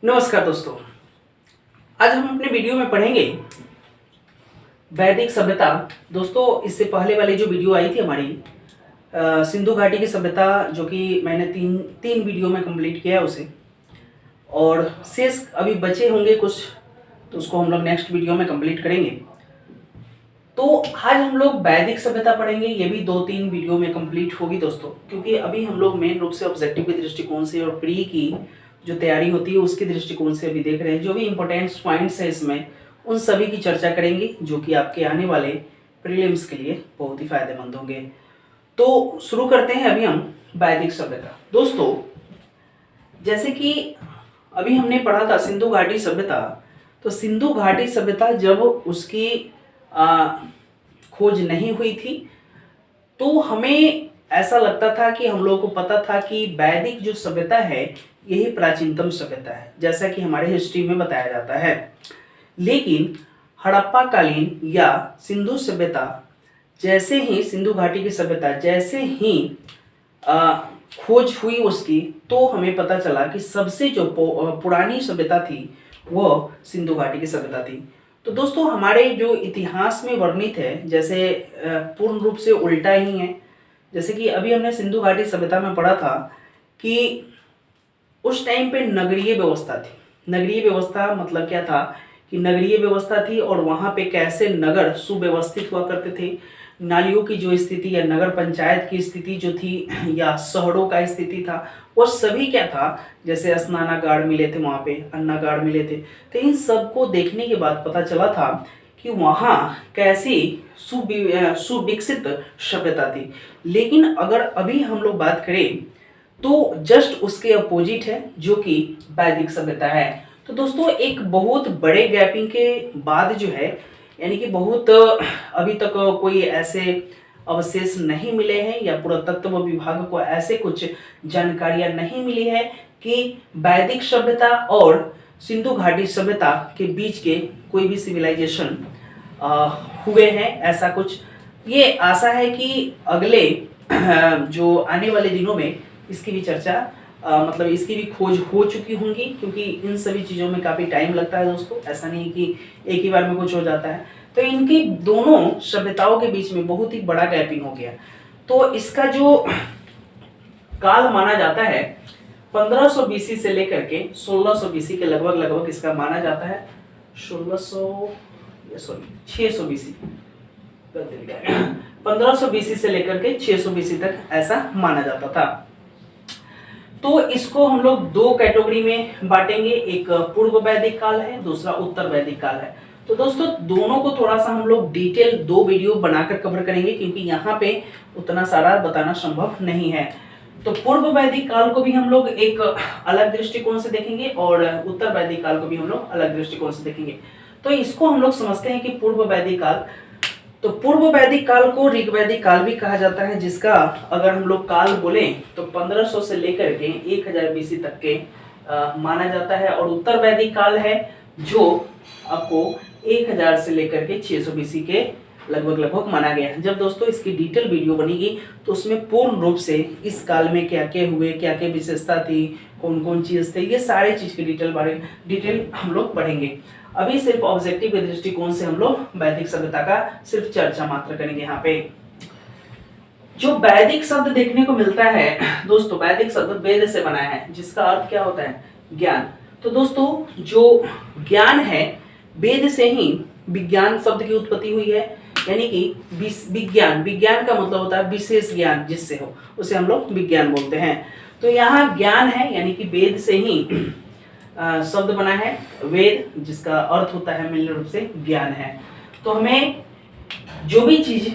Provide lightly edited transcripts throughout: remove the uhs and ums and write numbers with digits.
नमस्कार दोस्तों। आज हम अपने वीडियो में पढ़ेंगे वैदिक सभ्यता। दोस्तों, इससे पहले वाली जो वीडियो आई थी हमारी सिंधु घाटी की सभ्यता, जो कि मैंने तीन तीन वीडियो में कंप्लीट किया है उसे, और शेष अभी बचे होंगे कुछ, तो उसको हम लोग नेक्स्ट वीडियो में कंप्लीट करेंगे। तो आज हम लोग वैदिक सभ्यता पढ़ेंगे, ये भी 2-3 वीडियो में कंप्लीट होगी दोस्तों, क्योंकि अभी हम लोग मेन रूप से ऑब्जेक्टिव के दृष्टिकोण से और प्री की जो तैयारी होती है उसके दृष्टिकोण से अभी देख रहे हैं। जो भी इंपॉर्टेंट पॉइंट्स है इसमें, उन सभी की चर्चा करेंगे, जो कि आपके आने वाले प्रीलिम्स के लिए बहुत ही फायदेमंद होंगे। तो शुरू करते हैं अभी हम वैदिक सभ्यता। दोस्तों, जैसे कि अभी हमने पढ़ा था सिंधु घाटी सभ्यता, तो सिंधु घाटी सभ्यता जब उसकी खोज नहीं हुई थी, तो हमें ऐसा लगता था कि हम लोगों को पता था कि वैदिक जो सभ्यता है यही प्राचीनतम सभ्यता है, जैसा कि हमारे हिस्ट्री में बताया जाता है। लेकिन हड़प्पा कालीन या सिंधु सभ्यता, जैसे ही सिंधु घाटी की सभ्यता जैसे ही खोज हुई उसकी, तो हमें पता चला कि सबसे जो पुरानी सभ्यता थी वह सिंधु घाटी की सभ्यता थी। तो दोस्तों, हमारे जो इतिहास में वर्णित है, जैसे पूर्ण रूप से उल्टा ही है। जैसे कि अभी हमने सिंधु घाटी सभ्यता में पढ़ा था कि उस टाइम पे नगरीय व्यवस्था थी। नगरीय व्यवस्था मतलब क्या था कि नगरीय व्यवस्था थी, और वहाँ पे कैसे नगर सुव्यवस्थित हुआ करते थे। नालियों की जो स्थिति या नगर पंचायत की स्थिति जो थी, या शहरों का स्थिति था, वो सभी क्या था, जैसे स्नानागार मिले थे, वहाँ पे अन्नागार मिले थे। तो इन सब को देखने के बाद पता चला था कि वहाँ कैसी सुविकसित सभ्यता थी। लेकिन अगर अभी हम लोग बात करें तो जस्ट उसके अपोजिट है, जो कि वैदिक सभ्यता है। तो दोस्तों, एक बहुत बड़े गैपिंग के बाद जो है, यानी कि बहुत अभी तक कोई ऐसे अवशेष नहीं मिले हैं, या पुरातत्व विभाग को ऐसे कुछ जानकारियां नहीं मिली है कि वैदिक सभ्यता और सिंधु घाटी सभ्यता के बीच के कोई भी सिविलाइजेशन हुए हैं, ऐसा कुछ। ये आशा है कि अगले जो आने वाले दिनों में इसकी भी चर्चा मतलब इसकी भी खोज हो चुकी होंगी, क्योंकि इन सभी चीज़ों में काफ़ी टाइम लगता है दोस्तों। ऐसा नहीं कि एक ही बार में कुछ हो जाता है। तो इनकी दोनों सभ्यताओं के बीच में बहुत ही बड़ा गैपिंग हो गया। तो इसका जो काल माना जाता है 1500 बीसी से लेकर के 1600 बीसी के लगभग इसका माना जाता है। 600 बीसी 1500 बीसी से लेकर के 600 बीसी तक ऐसा माना जाता था। तो इसको हम लोग दो कैटेगरी में बांटेंगे, एक पूर्व वैदिक काल है, दूसरा उत्तर वैदिक काल है। तो दोस्तों, दोनों को थोड़ा सा हम लोग डिटेल 2 वीडियो बनाकर कवर करेंगे, क्योंकि यहाँ पे उतना सारा बताना संभव नहीं है। तो पूर्व वैदिक काल को भी हम लोग एक अलग दृष्टिकोण से देखेंगे, और उत्तर वैदिक काल को भी हम लोग अलग दृष्टिकोण से देखेंगे। तो इसको हम लोग समझते हैं कि पूर्व वैदिक काल, तो पूर्व वैदिक काल को ऋग्वैदिक काल भी कहा जाता है, जिसका अगर हम लोग काल बोलें तो 1500 से लेकर के 1000 बीसी तक के माना जाता है। और उत्तर वैदिक काल है, जो आपको 1000 से लेकर के 600 बीसी के लगभग माना गया है। जब दोस्तों इसकी डिटेल वीडियो बनेगी, तो उसमें पूर्ण रूप से इस काल में क्या क्या हुए, क्या क्या विशेषता थी, कौन कौन चीज़ थे, ये सारे चीज़ की डिटेल हम लोग पढ़ेंगे। अभी सिर्फ ऑब्जेक्टिव के दृष्टिकोण से हम लोग वैदिक सभ्यता का सिर्फ चर्चा मात्र करेंगे। यहाँ पे जो वैदिक शब्द देखने को मिलता है दोस्तों, वैदिक शब्द वेद से बना है, जिसका अर्थ क्या होता है, ज्ञान। तो दोस्तों, जो ज्ञान है, वेद से ही विज्ञान शब्द की उत्पत्ति हुई है। यानी कि विज्ञान का मतलब होता है विशेष ज्ञान, जिससे हो उसे हम लोग विज्ञान बोलते हैं। तो यहाँ ज्ञान है, यानी कि वेद से ही शब्द बना है वेद, जिसका अर्थ होता है मूल रूप से ज्ञान है। तो हमें जो भी चीज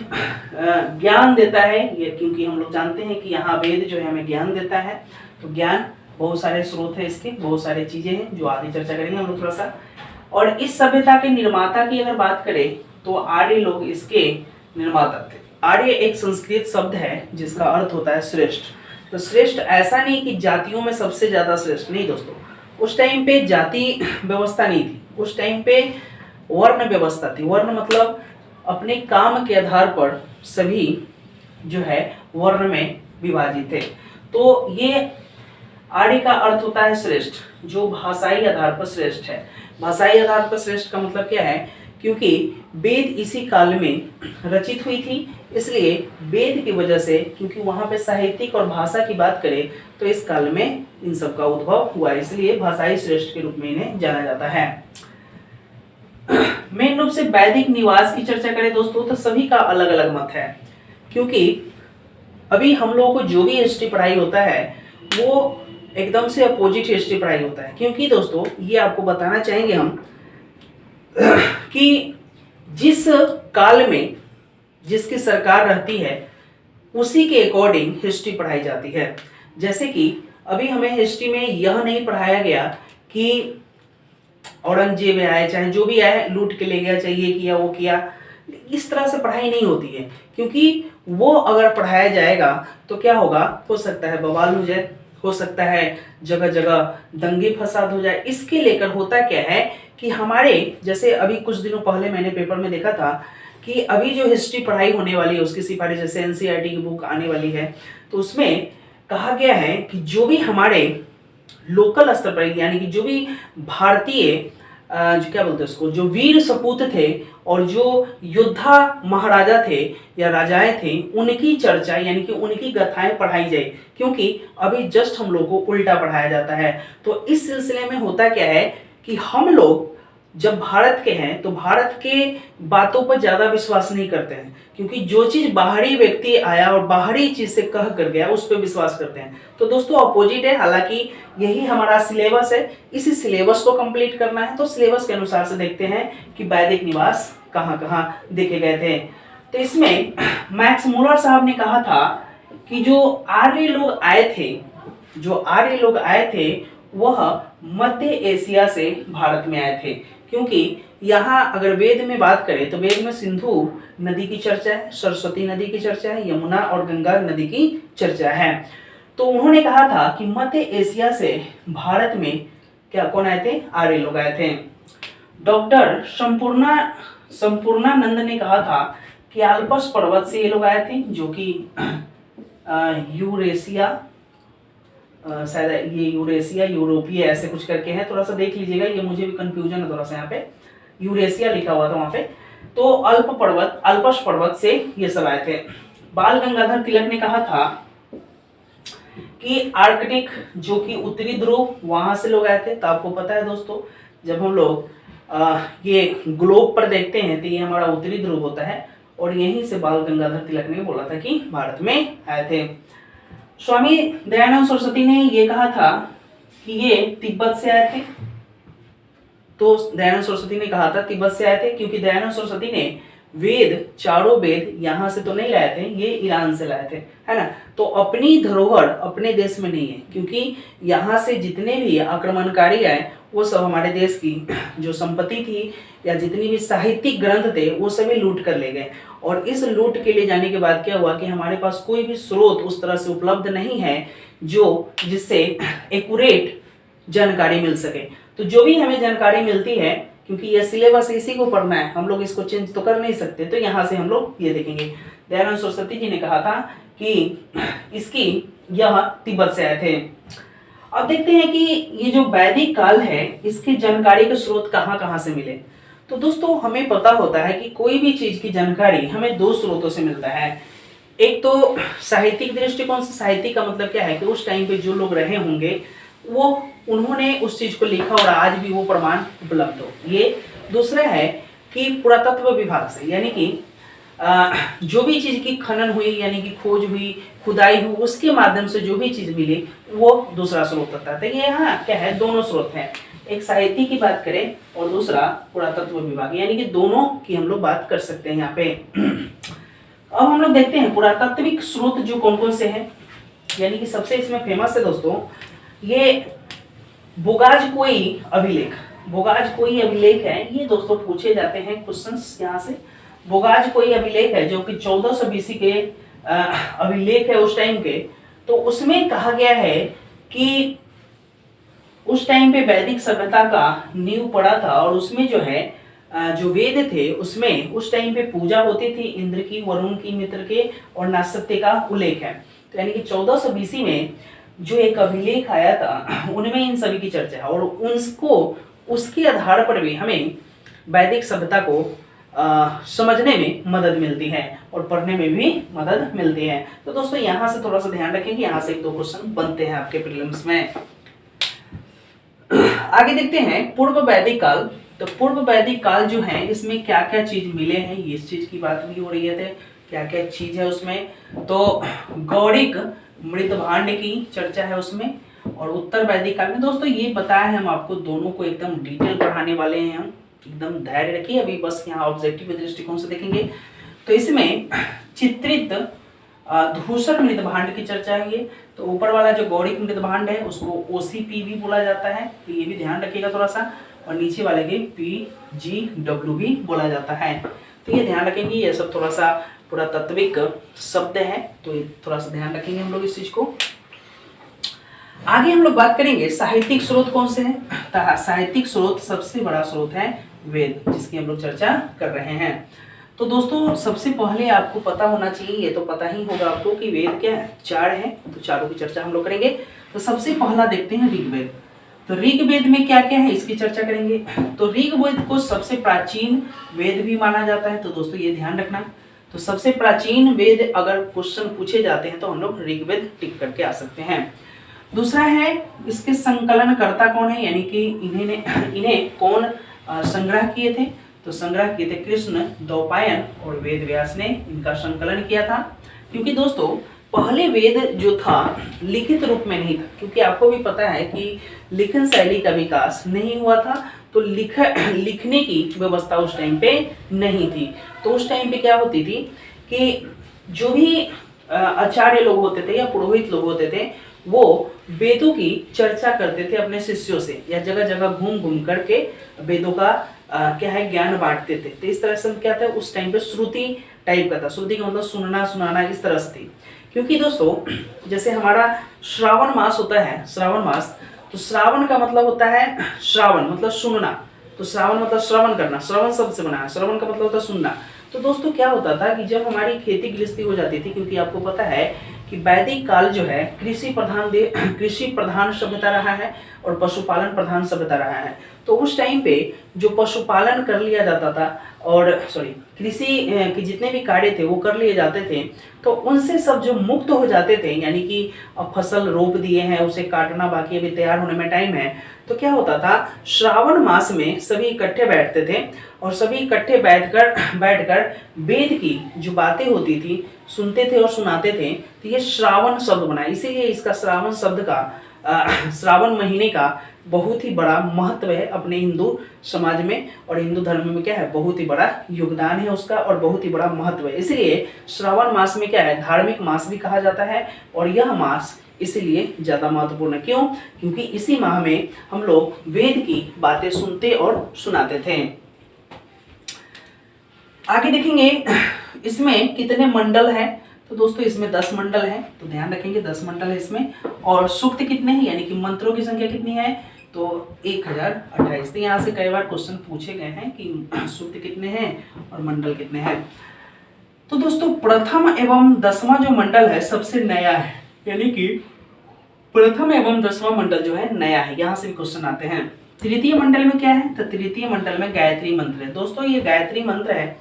ज्ञान देता है, ये क्योंकि हम लोग जानते हैं कि यहाँ वेद जो है हमें ज्ञान देता है। तो ज्ञान बहुत सारे स्रोत है, इसके बहुत सारी चीजें हैं जो आगे चर्चा करेंगे हम लोग थोड़ा सा। और इस सभ्यता के निर्माता की अगर बात करें तो आर्य लोग इसके निर्माता थे। आर्य एक संस्कृत शब्द है, जिसका अर्थ होता है श्रेष्ठ। तो श्रेष्ठ ऐसा नहीं कि जातियों में सबसे ज्यादा श्रेष्ठ, नहीं दोस्तों। उस टाइम पे जाति व्यवस्था नहीं थी, उस टाइम पे वर्ण व्यवस्था थी। वर्ण मतलब अपने काम के आधार पर सभी जो है वर्ण में विभाजित थे। तो ये आर्य का अर्थ होता है श्रेष्ठ, जो भाषाई आधार पर श्रेष्ठ है। भाषाई आधार पर श्रेष्ठ का मतलब क्या है, क्योंकि वेद इसी काल में रचित हुई थी, इसलिए वेद की वजह से, क्योंकि वहां पे साहित्यिक और भाषा की बात करें तो इस काल में इन सब का उद्भव हुआ, इसलिए भाषाई श्रेष्ठ के रूप में इन्हें जाना जाता है। मेन रूप से वैदिक निवास की चर्चा करें दोस्तों तो सभी का अलग अलग मत है, क्योंकि अभी हम लोगों को जो भी हिस्ट्री पढ़ाई होता है वो एकदम से अपोजिट हिस्ट्री पढ़ाई होता है। क्योंकि दोस्तों ये आपको बताना चाहेंगे हम कि जिस काल में जिसकी सरकार रहती है उसी के अकॉर्डिंग हिस्ट्री पढ़ाई जाती है। जैसे कि अभी हमें हिस्ट्री में यह नहीं पढ़ाया गया कि औरंगजेब आए, चाहे जो भी आए, लूट के ले गया, चाहे ये किया वो किया, इस तरह से पढ़ाई नहीं होती है। क्योंकि वो अगर पढ़ाया जाएगा तो क्या होगा, हो सकता है बवाल हो जाए, हो सकता है जगह जगह दंगे फसाद हो जाए। इसके लेकर होता क्या है कि हमारे, जैसे अभी कुछ दिनों पहले मैंने पेपर में देखा था कि अभी जो हिस्ट्री पढ़ाई होने वाली है उसकी सिफारिश, जैसे एनसीईआरटी की बुक आने वाली है, तो उसमें कहा गया है कि जो भी हमारे लोकल स्तर पर, यानी कि जो भी भारतीय जो क्या बोलते हैं उसको, जो वीर सपूत थे और जो योद्धा महाराजा थे या राजाएं थे, उनकी चर्चा यानी कि उनकी गाथाएं पढ़ाई जाए। क्योंकि अभी जस्ट हम लोग को उल्टा पढ़ाया जाता है। तो इस सिलसिले में होता क्या है कि हम लोग जब भारत के हैं तो भारत के बातों पर ज्यादा विश्वास नहीं करते हैं, क्योंकि जो चीज बाहरी व्यक्ति आया और बाहरी चीज से कह कर गया उस पर विश्वास करते हैं। तो दोस्तों अपोजिट है, हालांकि यही हमारा सिलेबस है, इसी सिलेबस को कंप्लीट करना है। तो सिलेबस के अनुसार से देखते हैं कि वैदिक निवास कहाँ कहाँ देखे गए थे। तो इसमें मैक्स मुलर साहब ने कहा था कि जो आर्य लोग आए थे वह मध्य एशिया से भारत में आए थे। क्योंकि यहाँ अगर वेद में बात करें तो वेद में सिंधु नदी की चर्चा है, सरस्वती नदी की चर्चा है, यमुना और गंगा नदी की चर्चा है। तो उन्होंने कहा था कि मध्य एशिया से भारत में क्या कौन आए थे, आर्य लोग आए थे। डॉक्टर संपूर्णानंद ने कहा था कि आल्पस पर्वत से ये लोग आए थे, जो कि यूरेशिया, शायद ये यूरेशिया यूरोपीय ऐसे कुछ करके है, थोड़ा सा देख लीजिएगा, ये मुझे भी कंफ्यूजन है थोड़ा सा, यहाँ पे यूरेशिया लिखा हुआ था वहां पे। तो अल्पस पर्वत से ये सब आए थे। बाल गंगाधर तिलक ने कहा था कि आर्कटिक, जो कि उत्तरी ध्रुव, वहां से लोग आए थे। तो आपको पता है दोस्तों, जब हम लोग ये ग्लोब पर देखते हैं तो ये हमारा उत्तरी ध्रुव होता है, और यहीं से बाल गंगाधर तिलक ने बोला था कि भारत में आए थे। स्वामी दयानंद सरस्वती ने ये कहा था कि ये तिब्बत से आए थे। तो दयानंद सरस्वती ने कहा था तिब्बत से आए थे, क्योंकि दयानंद सरस्वती ने चारों वेद यहाँ से तो नहीं लाए थे, ये ईरान से लाए थे, है ना। तो अपनी धरोहर अपने देश में नहीं है, क्योंकि यहाँ से जितने भी आक्रमणकारी आए वो सब हमारे देश की जो संपत्ति थी या जितनी भी साहित्यिक ग्रंथ थे वो सभी लूट कर ले गए। और इस लूट के ले जाने के बाद क्या हुआ कि हमारे पास कोई भी स्रोत उस तरह से उपलब्ध नहीं है जिससे एक्यूरेट जानकारी मिल सके। तो जो भी हमें जानकारी मिलती है, क्योंकि यह सिलेबस इसी को पढ़ना है, हम लोग इसको चेंज तो कर नहीं सकते, तो यहाँ से हम लोग ये देखेंगे। दयानंद सरस्वती जी ने कहा था कि यह तिब्बत से आए थे। अब देखते हैं कि ये जो वैदिक काल है इसकी जानकारी के स्रोत कहाँ कहाँ से मिले। तो दोस्तों हमें पता होता है कि कोई भी चीज की जानकारी हमें दो स्रोतों से मिलता है। एक तो साहित्यिक दृष्टिकोण से, साहित्यिक का मतलब क्या है कि उस टाइम पे जो लोग रहे होंगे वो उन्होंने उस चीज को लिखा और आज भी वो प्रमाण उपलब्ध हो, ये। दूसरा है कि पुरातत्व विभाग से, यानी कि जो भी चीज की खनन हुई, यानी कि खोज हुई, खुदाई हुई, उसके माध्यम से जो भी चीज मिली वो दूसरा स्रोत होता है। तो ये यहाँ क्या है, दोनों स्रोत हैं, एक साहित्य की बात करें और दूसरा पुरातत्व विभाग, यानी कि दोनों की हम लोग बात कर सकते हैं यहाँ पे। अब हम लोग देखते हैं पुरातात्विक स्रोत जो कौन कौन से हैं, यानी कि सबसे इसमें फेमस है दोस्तों ये बोगाजकोई अभिलेख है। ये दोस्तों पूछे जाते हैं क्वेश्चंस यहाँ से। बोगाजकोई अभिलेख है जो कि 1400 BC के अभिलेख है उस टाइम के। तो उसमें कहा गया है कि उस टाइम पे वैदिक सभ्यता का नींव पड़ा था, और उसमें जो है जो वेद थे उसमें उस टाइम पे पूजा होती थी इंद्र की, वरुण की, मित्र के और नासत्य का उल्लेख है। तो यानी कि 1400 BC में जो एक अभिलेख आया था उनमें इन सभी की चर्चा है, और उसको उसके आधार पर भी हमें वैदिक सभ्यता को समझने में मदद मिलती है और पढ़ने में भी मदद मिलती है। तो दोस्तों यहाँ से थोड़ा सा ध्यान रखें कि यहाँ से 1-2 क्वेश्चन बनते हैं आपके प्रीलिम्स में। आगे देखते हैं पूर्व वैदिक काल। तो पूर्व वैदिक काल जो है इसमें क्या क्या चीज मिले हैं, ये इस चीज की बात भी हो रही है, क्या क्या चीज है उसमें। तो गौड़िक मृतभांड की चर्चा है उसमें, और उत्तर वैदिक काल में दोस्तों ये बताया है हम आपको, दोनों को एकदम डिटेल पढ़ाने वाले हैं हम, एकदम धैर्य रखिए, अभी बस यहाँ ऑब्जेक्टिव दृष्टिकोण से देखेंगे। तो इसमें चित्रित धूसर मृतभांड की चर्चा है। तो ऊपर वाला जो गौड़िक मृतभांड है उसको OCP भी बोला जाता है, तो ये भी ध्यान रखिएगा थोड़ा सा, और नीचे वाले के PGW भी बोला जाता है। तो ये ध्यान रखेंगे, ये सब थोड़ा सा पुरातात्विक शब्द है, तो ये थोड़ा सा ध्यान रखेंगे हम लोग इस चीज को। आगे हम लोग बात करेंगे साहित्यिक स्रोत कौन से हैं। साहित्यिक स्रोत सबसे बड़ा स्रोत है वेद, जिसकी हम लोग चर्चा कर रहे हैं। तो दोस्तों सबसे पहले आपको पता होना चाहिए, ये तो पता ही होगा आपको कि वेद क्या है, 4 है, तो चारों की चर्चा हम लोग करेंगे। तो सबसे पहला देखते हैं ऋग्वेद। तो ऋग्वेद में क्या क्या है इसकी चर्चा करेंगे। तो ऋग्वेद को सबसे प्राचीन वेद भी माना जाता है, तो दोस्तों ये ध्यान रखना। तो सबसे प्राचीन वेद अगर क्वेश्चन पूछे जाते हैं तो हम लोग ऋग्वेद टिक करके आ सकते हैं। दूसरा है इसके संकलनकर्ता कौन है, यानी कि इन्हें कौन संग्रह किए थे। तो संग्रह किए थे कृष्ण द्वैपायन और वेद व्यास ने इनका संकलन किया था। क्योंकि दोस्तों पहले वेद जो था लिखित रूप में नहीं था, क्योंकि आपको भी पता है कि लिखन शैली का विकास नहीं हुआ था, तो लिखने की व्यवस्था उस टाइम पे नहीं थी। तो उस टाइम पे क्या होती थी कि जो भी आचार्य लोग होते थे या पुरोहित लोग होते थे वो वेदों की चर्चा करते थे अपने शिष्यों से, या जगह जगह घूम घूम करके वेदों का क्या है ज्ञान बांटते थे। तो इस तरह से क्या था उस टाइम पे श्रुति टाइप का था, श्रुति का मतलब सुनना सुनाना इस तरह से थी। क्योंकि दोस्तों जैसे हमारा श्रावण मास होता है, श्रावण मास, तो श्रावण का मतलब होता है श्रावण मतलब सुनना, तो श्रावण मतलब श्रवण करना, श्रवण शब्द से बना है, श्रवण का मतलब होता है सुनना। तो दोस्तों क्या होता था कि जब हमारी खेती गृहस्थी हो जाती थी, क्योंकि आपको पता है कि वैदिक काल जो है कृषि प्रधान सभ्यता रहा है और पशुपालन प्रधान सभ्यता रहा है। तो उस टाइम पे जो पशुपालन कर लिया जाता था और कृषि के जितने भी कार्य थे वो कर लिए जाते थे, तो उनसे सब जो मुक्त हो जाते थे, यानी कि अब फसल रोप दिए हैं उसे काटना बाकी अभी तैयार होने में टाइम है, तो क्या होता था श्रावण मास में सभी इकट्ठे बैठते थे और सभी इकट्ठे बैठकर वेद की जो बातें होती थी सुनते थे और सुनाते थे। तो ये श्रावण शब्द बना, इसीलिए इसका श्रावण शब्द का श्रावण महीने का बहुत ही बड़ा महत्व है अपने हिंदू समाज में, और हिंदू धर्म में क्या है बहुत ही बड़ा योगदान है उसका और बहुत ही बड़ा महत्व है। इसलिए श्रावण मास में क्या है धार्मिक मास भी कहा जाता है, और यह मास इसीलिए ज्यादा महत्वपूर्ण है। क्यों? क्योंकि इसी माह में हम लोग वेद की बातें सुनते और सुनाते थे। आगे देखेंगे इसमें कितने मंडल हैं। तो दोस्तों इसमें 10 मंडल हैं, तो ध्यान रखेंगे 10 मंडल है इसमें। और सूक्त कितने हैं, यानी कि मंत्रों की संख्या कितनी है, तो 1028। तो यहाँ से कई बार क्वेश्चन पूछे गए हैं कि सूक्त कितने हैं और मंडल कितने हैं। तो दोस्तों प्रथम एवं 10वां जो मंडल है सबसे नया है, यानी कि प्रथम एवं 10वां मंडल जो है नया है, यहाँ से भी क्वेश्चन आते हैं। तृतीय मंडल में क्या है, तो तृतीय मंडल में गायत्री मंत्र है। दोस्तों ये गायत्री मंत्र है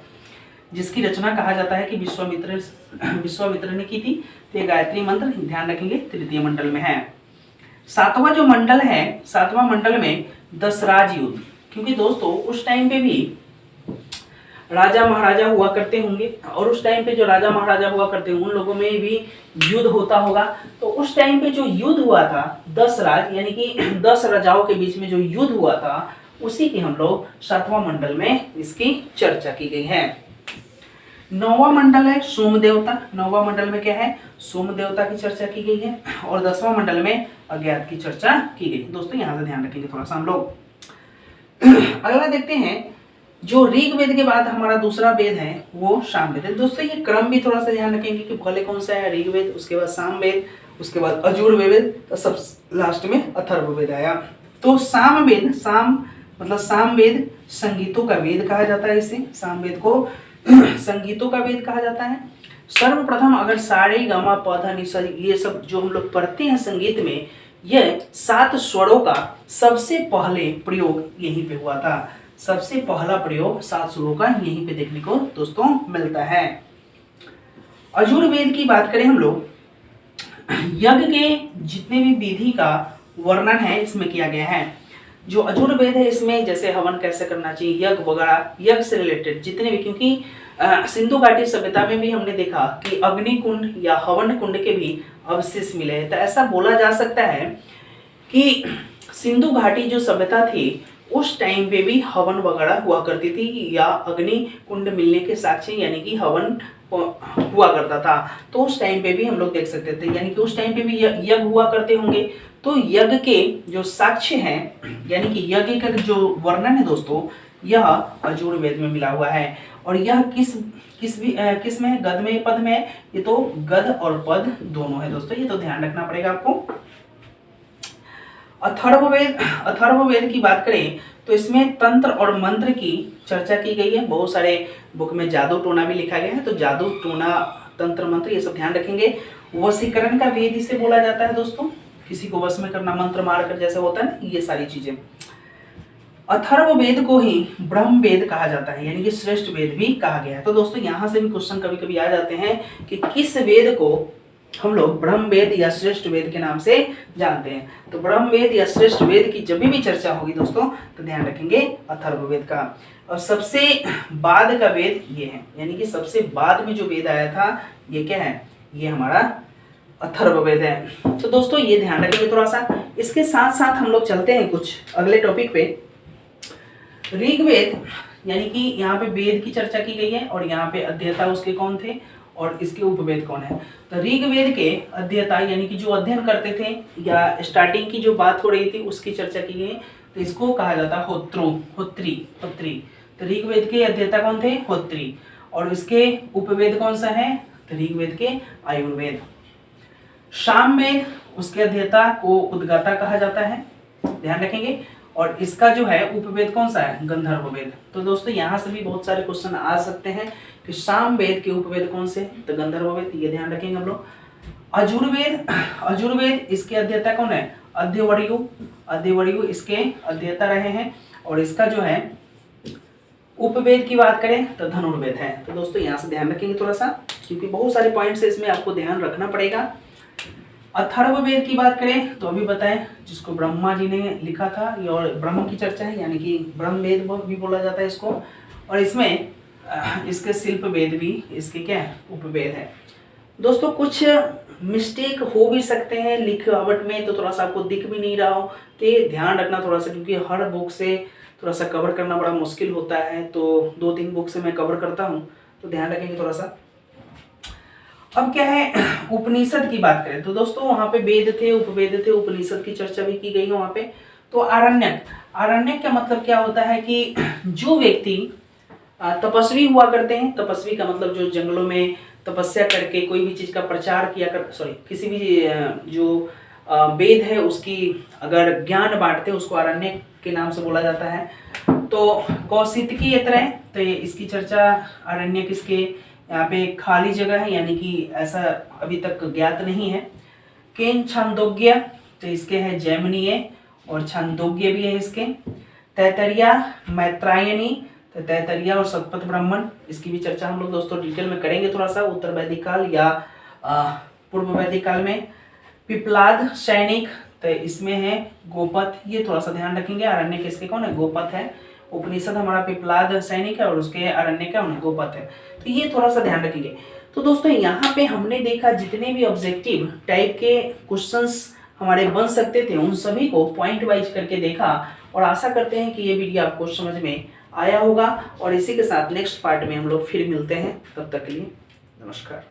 जिसकी रचना कहा जाता है कि विश्वामित्र ने की थी। तो ये गायत्री मंत्र ध्यान रखेंगे तृतीय मंडल में है। 7वां जो मंडल है, 7वां मंडल में दशराज युद्ध, क्योंकि दोस्तों उस टाइम पे भी राजा महाराजा हुआ करते होंगे, और उस टाइम पे जो राजा महाराजा हुआ करते हैं उन लोगों में भी युद्ध होता होगा। तो उस टाइम पे जो युद्ध हुआ था 10 राज यानी कि 10 राजाओं के बीच में जो युद्ध हुआ था उसी की हम लोग 7वां मंडल में इसकी चर्चा की गई है। 9वां मंडल है सोम देवता। 9वां मंडल में क्या है, सोम देवता की चर्चा की गई है, और 10वां मंडल में अज्ञात की चर्चा की गई। दोस्तों यहाँ से ध्यान रखेंगे थोड़ा सा हम लोग। अगला देखते हैं जो ऋग्वेद के बाद हमारा दूसरा वेद है वो सामवेद है। दोस्तों ये क्रम भी थोड़ा सा ध्यान रखेंगे कि पहले कौन सा है ऋग्वेद, उसके बाद सामवेद, उसके बाद यजुर्वेद, तो सब लास्ट में अथर्ववेद आया। तो सामवेद, साम मतलब सामवेद संगीतों का वेद कहा जाता है इसे, सामवेद को संगीतों का वेद कहा जाता है। सर्वप्रथम अगर सारे गामा पौधा निशा ये सब जो हम लोग पढ़ते हैं संगीत में, यह 7 स्वरों का सबसे पहले प्रयोग यहीं पे हुआ था। सबसे पहला प्रयोग 7 स्वरों का यहीं पे देखने को दोस्तों मिलता है। यजुर्वेद की बात करें हम लोग, यज्ञ के जितने भी विधि का वर्णन है इसमें किया गया है। जो यजुर्वेद है इसमें जैसे हवन कैसे करना चाहिए, यज्ञ वगैरह, यज्ञ से रिलेटेड जितने भी, क्योंकि सिंधु घाटी सभ्यता में भी हमने देखा कि अग्नि कुंड या हवन कुंड के भी अवशेष मिले हैं। तो ऐसा बोला जा सकता है कि सिंधु घाटी जो सभ्यता थी उस टाइम पे भी हवन वगैरह हुआ करती थी, या अग्नि कुंड मिलने के साक्षी यानी कि हवन हुआ करता था। तो उस टाइम पे भी हम लोग देख सकते थे, यानी कि उस टाइम पे भी यज्ञ हुआ करते होंगे। तो यज्ञ के जो साक्ष्य हैं, यानी कि यज्ञ का जो वर्णन है दोस्तों, यह यजुर्वेद में मिला हुआ है। और यह किस में है, गद में, पद में है। ये तो गद और पद दोनों है दोस्तों, ये तो ध्यान रखना पड़ेगा आपको। अथर्ववेद की बात करें तो इसमें तंत्र और मंत्र की चर्चा की गई है। बहुत सारे बुक में जादू टोना भी लिखा गया है, तो जादू टोना, तंत्र मंत्र ये सब ध्यान रखेंगे। वशीकरण का वेद इसे बोला जाता है दोस्तों, किसी को वश में करना, मंत्र मारकर जैसे होता है ना, ये सारी चीजें। अथर्ववेद को ही ब्रह्म वेद कहा जाता है, यानी कि श्रेष्ठ वेद भी कहा गया है। तो दोस्तों यहाँ से भी क्वेश्चन कभी कभी आ जाते हैं कि किस वेद को हम लोग ब्रह्म वेद या श्रेष्ठ वेद के नाम से जानते हैं। तो ब्रह्म वेद या श्रेष्ठ वेद की जब भी चर्चा होगी दोस्तों तो ध्यान रखेंगे अथर्ववेद का। और सबसे बाद का वेद ये है, यानी कि सबसे बाद में जो वेद आया था ये क्या है, ये हमारा अथर्ववेद है। तो दोस्तों ये ध्यान रखेंगे थोड़ा सा। इसके साथ साथ हम लोग चलते हैं कुछ अगले टॉपिक पे। ऋग्वेद, यानी कि यहाँ पे वेद की चर्चा की गई है और यहाँ पे अध्येता उसके कौन थे और इसके उपवेद कौन है। तो ऋग्वेद के अध्येता यानी कि जो अध्ययन करते थे या स्टार्टिंग की जो बात हो रही थी उसकी चर्चा की गई, तो इसको कहा जाता है होत्री। तो ऋग्वेद के अध्येता कौन थे, होत्री। और इसके उपवेद कौन सा है, तो ऋग्वेद के आयुर्वेद। सामवेद, उसके अध्येता को उद्गाता कहा जाता है, ध्यान रखेंगे। और इसका जो है उपवेद कौन सा है, गंधर्ववेद। तो दोस्तों यहाँ से भी बहुत सारे क्वेश्चन आ सकते हैं कि सामवेद के उपवेद कौन से, तो गंधर्ववेद, ये ध्यान रखेंगे हम लोग। अजुर्वेद इसके अध्येता कौन है, अध्यवर्यु इसके अध्येता रहे हैं। और इसका जो है उपवेद की बात करें तो धनुर्वेद है। तो दोस्तों यहाँ से ध्यान रखेंगे थोड़ा सा, क्योंकि बहुत सारे पॉइंट्स है इसमें आपको ध्यान रखना पड़ेगा। अथर्ववेद की बात करें तो अभी बताएं, जिसको ब्रह्मा जी ने लिखा था, ये और ब्रह्म की चर्चा है, यानी कि ब्रह्मवेद भी बोला जाता है इसको। और इसमें इसके शिल्प वेद भी इसके क्या है, उपवेद है। दोस्तों कुछ मिस्टेक हो भी सकते हैं लिखावट में, तो थोड़ा सा आपको दिख भी नहीं रहा हो तो ये ध्यान रखना थोड़ा सा, क्योंकि हर बुक से थोड़ा सा कवर करना बड़ा मुश्किल होता है। तो 2-3 बुक से मैं कवर करता हूँ, तो ध्यान रखेंगे थोड़ा सा। अब क्या है, उपनिषद की बात करें तो दोस्तों वहाँ पे वेद थे, उपवेद थे, उपनिषद की चर्चा भी की गई है वहाँ पे। तो आरण्यक का मतलब क्या होता है कि जो व्यक्ति तपस्वी हुआ करते हैं, तपस्वी का मतलब जो जंगलों में तपस्या करके कोई भी चीज़ का प्रचार किया कर, किसी भी जो वेद है उसकी अगर ज्ञान बांटते हैं उसको आरण्यक के नाम से बोला जाता है। तो कौशितकी यत्र है, तो इसकी चर्चा आरण्यक इसके यहाँ पे खाली जगह है, यानी कि ऐसा अभी तक ज्ञात नहीं है। केन छांदोग्य, तो इसके है जैमिनीय और छांदोग्य भी है इसके। तैतरिया मैत्रायणी, तो तैतरिया और शतपथ ब्राह्मण, इसकी भी चर्चा हम लोग दोस्तों डिटेल में करेंगे थोड़ा सा उत्तर वैदिक काल या पूर्व वैदिक काल में। पिपलाद सैनिक, तो इसमें है गोपथ, ये थोड़ा सा ध्यान रखेंगे। आरण्यक इसके कौन है, गोपथ है। उपनिषद हमारा पिपलाद सैनिक है और उसके आरण्यक है गोपथ है, तो ये थोड़ा सा ध्यान रखेंगे। तो दोस्तों यहाँ पे हमने देखा जितने भी ऑब्जेक्टिव टाइप के क्वेश्चंस हमारे बन सकते थे उन सभी को पॉइंट वाइज करके देखा, और आशा करते हैं कि ये वीडियो आपको समझ में आया होगा। और इसी के साथ नेक्स्ट पार्ट में हम लोग फिर मिलते हैं, तब तक के लिए नमस्कार।